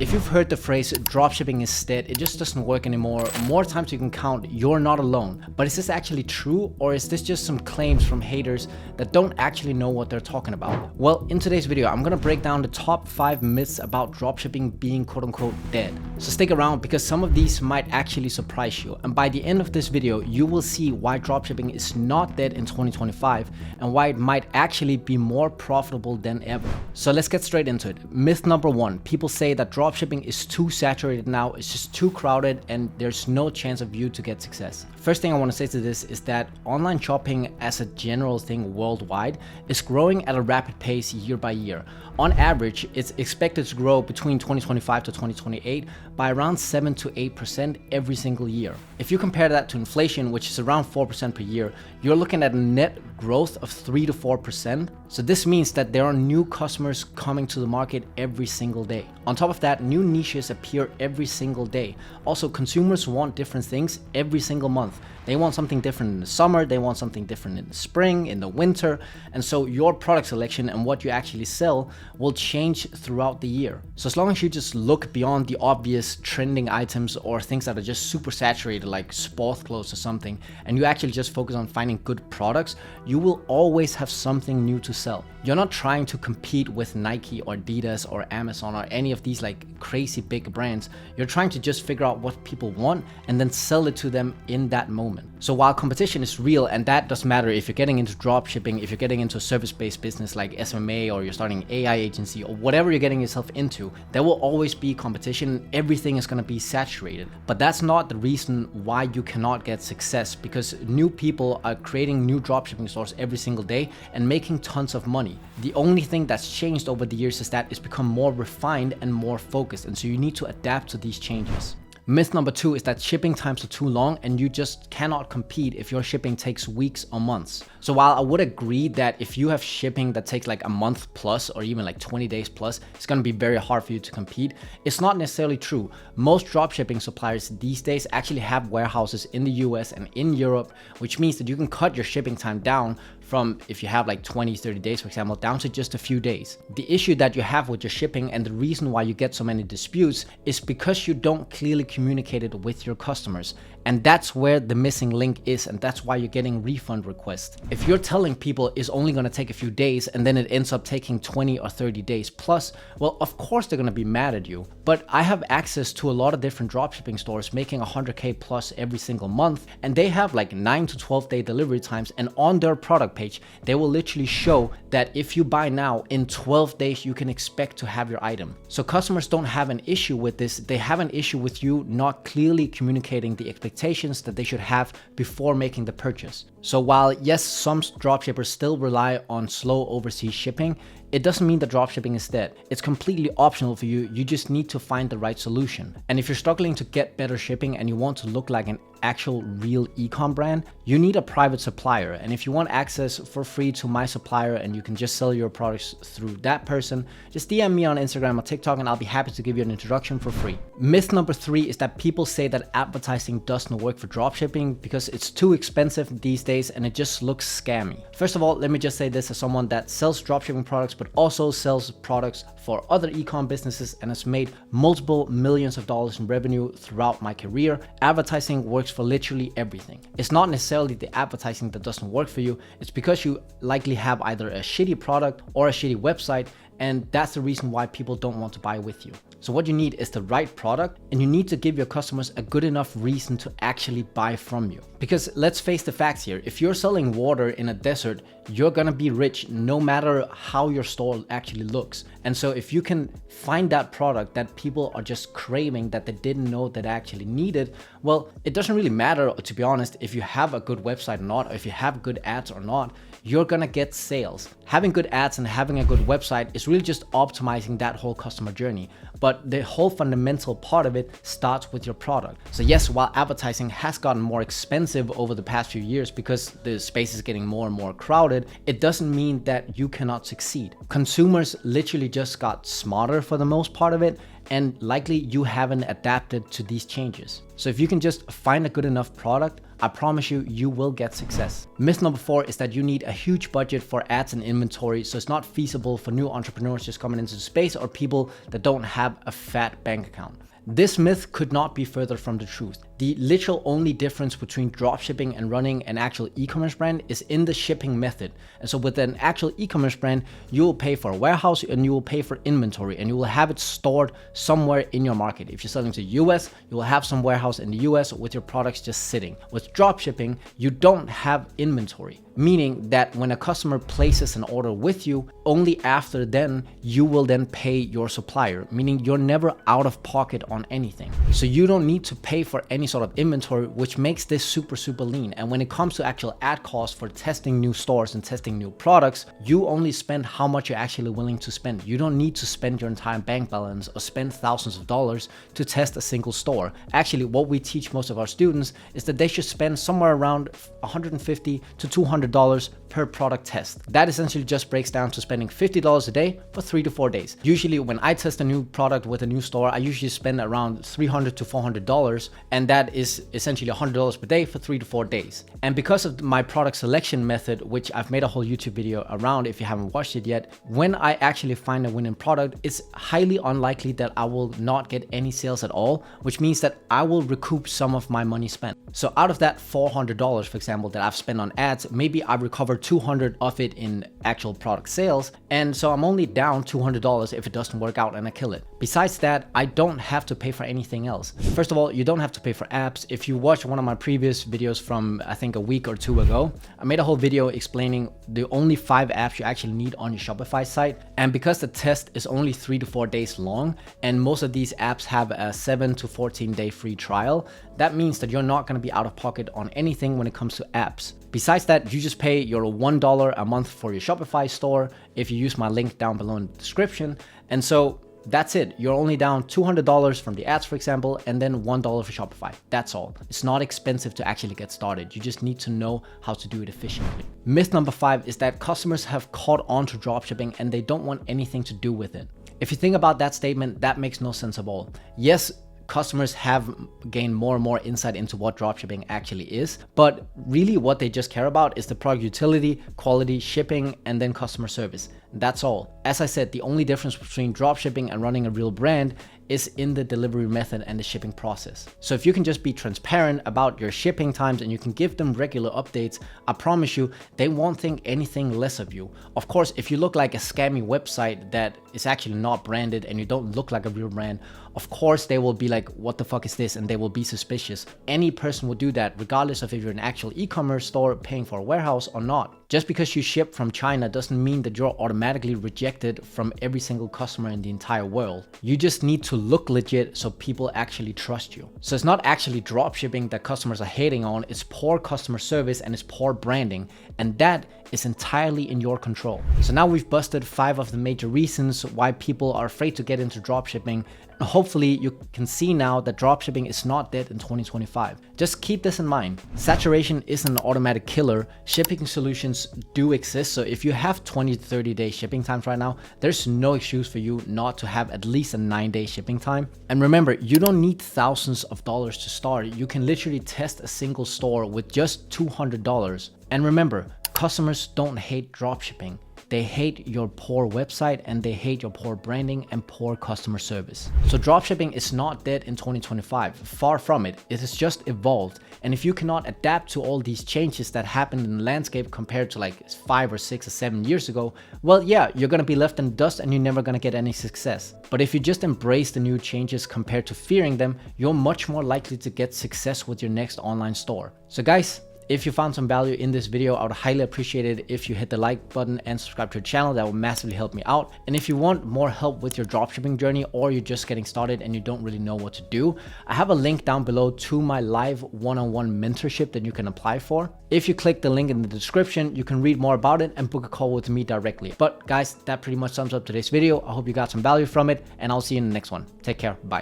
If you've heard the phrase dropshipping is dead, it just doesn't work anymore. More times you can count, you're not alone. But is this actually true, or is this just some claims from haters that don't actually know what they're talking about? Well, in today's video, I'm gonna break down the top 5 myths about dropshipping being quote unquote dead. So stick around because some of these might actually surprise you. And by the end of this video, you will see why dropshipping is not dead in 2025 and why it might actually be more profitable than ever. So let's get straight into it. Myth number 1, people say that dropshipping is too saturated now, it's just too crowded and there's no chance of you to get success. First thing I want to say to this is that online shopping as a general thing worldwide is growing at a rapid pace year by year. On average, it's expected to grow between 2025 to 2028 by around 7 to 8% every single year. If you compare that to inflation, which is around 4% per year, you're looking at a net growth of 3 to 4%. So this means that there are new customers coming to the market every single day. On top of that, new niches appear every single day. Also, consumers want different things every single month. They want something different in the summer, they want something different in the spring, in the winter, and so your product selection and what you actually sell will change throughout the year. So as long as you just look beyond the obvious trending items or things that are just super saturated like sport clothes or something, and you actually just focus on finding good products, you will always have something new to sell. You're not trying to compete with Nike or Adidas or Amazon or any of these like crazy big brands. You're trying to just figure out what people want and then sell it to them in that moment. So while competition is real, and that does matter if you're getting into dropshipping, if you're getting into a service-based business like SMA, or you're starting an AI agency, or whatever you're getting yourself into, there will always be competition. Everything is going to be saturated. But that's not the reason why you cannot get success, because new people are creating new dropshipping stores every single day and making tons of money. The only thing that's changed over the years is that it's become more refined and more focused, and so you need to adapt to these changes. Myth number 2 is that shipping times are too long and you just cannot compete if your shipping takes weeks or months. So while I would agree that if you have shipping that takes like a month plus or even like 20 days plus, it's going to be very hard for you to compete, it's not necessarily true. Most dropshipping suppliers these days actually have warehouses in the US and in Europe, which means that you can cut your shipping time down from, if you have like 20-30 days, for example, down to just a few days. The issue that you have with your shipping and the reason why you get so many disputes is because you don't clearly communicate it with your customers. And that's where the missing link is, and that's why you're getting refund requests. If you're telling people it's only going to take a few days and then it ends up taking 20 or 30 days plus, well, of course they're going to be mad at you. But I have access to a lot of different dropshipping stores making 100K plus every single month, and they have like 9 to 12 day delivery times, and on their product page, they will literally show that if you buy now, in 12 days, you can expect to have your item. So customers don't have an issue with this. They have an issue with you not clearly communicating the expectations that they should have before making the purchase. So while yes, some dropshippers still rely on slow overseas shipping, it doesn't mean that dropshipping is dead. It's completely optional for you. You just need to find the right solution. And if you're struggling to get better shipping and you want to look like an actual real e-com brand, you need a private supplier. And if you want access for free to my supplier and you can just sell your products through that person, just DM me on Instagram or TikTok and I'll be happy to give you an introduction for free. Myth number 3 is that people say that advertising doesn't work for dropshipping because it's too expensive these days and it just looks scammy. First of all, let me just say this as someone that sells dropshipping products but also sells products for other e-com businesses and has made multiple millions of dollars in revenue throughout my career. Advertising works for literally everything. It's not necessarily the advertising that doesn't work for you. It's because you likely have either a shitty product or a shitty website, and that's the reason why people don't want to buy with you. So what you need is the right product, and you need to give your customers a good enough reason to actually buy from you. Because let's face the facts here, if you're selling water in a desert, you're gonna be rich no matter how your store actually looks. And so if you can find that product that people are just craving that they didn't know that they actually needed, well, it doesn't really matter, to be honest, if you have a good website or not, or if you have good ads or not, you're gonna get sales. Having good ads and having a good website is really just optimizing that whole customer journey. But the whole fundamental part of it starts with your product. So yes, while advertising has gotten more expensive over the past few years because the space is getting more and more crowded, it doesn't mean that you cannot succeed. Consumers literally just got smarter for the most part of it, and likely you haven't adapted to these changes. So if you can just find a good enough product, I promise you, you will get success. Myth number 4 is that you need a huge budget for ads and inventory, so it's not feasible for new entrepreneurs just coming into the space or people that don't have a fat bank account. This myth could not be further from the truth. The literal only difference between dropshipping and running an actual e-commerce brand is in the shipping method. And so with an actual e-commerce brand, you will pay for a warehouse and you will pay for inventory, and you will have it stored somewhere in your market. If you're selling to the US, you will have some warehouse in the US with your products just sitting. With dropshipping, you don't have inventory, meaning that when a customer places an order with you, only after then you will then pay your supplier, meaning you're never out of pocket on anything. So you don't need to pay for any sort of inventory, which makes this super lean. And when it comes to actual ad costs for testing new stores and testing new products, you only spend how much you're actually willing to spend. You don't need to spend your entire bank balance or spend thousands of dollars to test a single store. Actually, what we teach most of our students is that they should spend somewhere around $150 to $200 per product test. That essentially just breaks down to spending $50 a day for 3 to 4 days. Usually when I test a new product with a new store, I usually spend around $300 to $400, and that is essentially $100 per day for 3 to 4 days. And because of my product selection method, which I've made a whole YouTube video around if you haven't watched it yet, when I actually find a winning product, it's highly unlikely that I will not get any sales at all, which means that I will recoup some of my money spent. So out of that $400, for example, that I've spent on ads, maybe I recover $200 of it in actual product sales. And so I'm only down $200 if it doesn't work out and I kill it. Besides that, I don't have to pay for anything else. First of all, you don't have to pay for apps. If you watch one of my previous videos from I think a week or 2 ago, I made a whole video explaining the only 5 apps you actually need on your Shopify site. And because the test is only 3 to 4 days long, and most of these apps have a 7 to 14 day free trial, that means that you're not going to be out of pocket on anything when it comes to apps. Besides that, you just pay your $1 a month for your Shopify store if you use my link down below in the description. And so that's it. You're only down $200 from the ads, for example, and then $1 for Shopify. That's all. It's not expensive to actually get started. You just need to know how to do it efficiently. Myth number 5 is that customers have caught on to dropshipping and they don't want anything to do with it. If you think about that statement, that makes no sense at all. Yes, customers have gained more and more insight into what dropshipping actually is, but really what they just care about is the product utility, quality, shipping, and then customer service. That's all. As I said, the only difference between dropshipping and running a real brand is in the delivery method and the shipping process. So if you can just be transparent about your shipping times and you can give them regular updates, I promise you, they won't think anything less of you. Of course, if you look like a scammy website that is actually not branded and you don't look like a real brand, of course they will be like, what the fuck is this? And they will be suspicious. Any person will do that regardless of if you're an actual e-commerce store paying for a warehouse or not. Just because you ship from China doesn't mean that you're automatically rejected from every single customer in the entire world. You just need to look legit so people actually trust you. So it's not actually dropshipping that customers are hating on, it's poor customer service and it's poor branding. And that is entirely in your control. So now we've busted 5 of the major reasons why people are afraid to get into dropshipping. And hopefully you can see now that dropshipping is not dead in 2025. Just keep this in mind. Saturation isn't an automatic killer. Shipping solutions do exist. So if you have 20 to 30 day shipping times right now, there's no excuse for you not to have at least a 9-day shipping time. And remember, you don't need thousands of dollars to start. You can literally test a single store with just $200. And remember, customers don't hate dropshipping. They hate your poor website and they hate your poor branding and poor customer service. So dropshipping is not dead in 2025. Far from it. It has just evolved. And if you cannot adapt to all these changes that happened in the landscape compared to like 5 or 6 or 7 years ago, well, yeah, you're going to be left in the dust and you're never going to get any success. But if you just embrace the new changes compared to fearing them, you're much more likely to get success with your next online store. So guys, if you found some value in this video, I would highly appreciate it if you hit the like button and subscribe to the channel. That will massively help me out. And if you want more help with your dropshipping journey, or you're just getting started and you don't really know what to do, I have a link down below to my live one-on-one mentorship that you can apply for. If you click the link in the description, you can read more about it and book a call with me directly. But guys, that pretty much sums up today's video. I hope you got some value from it, and I'll see you in the next one. Take care. Bye.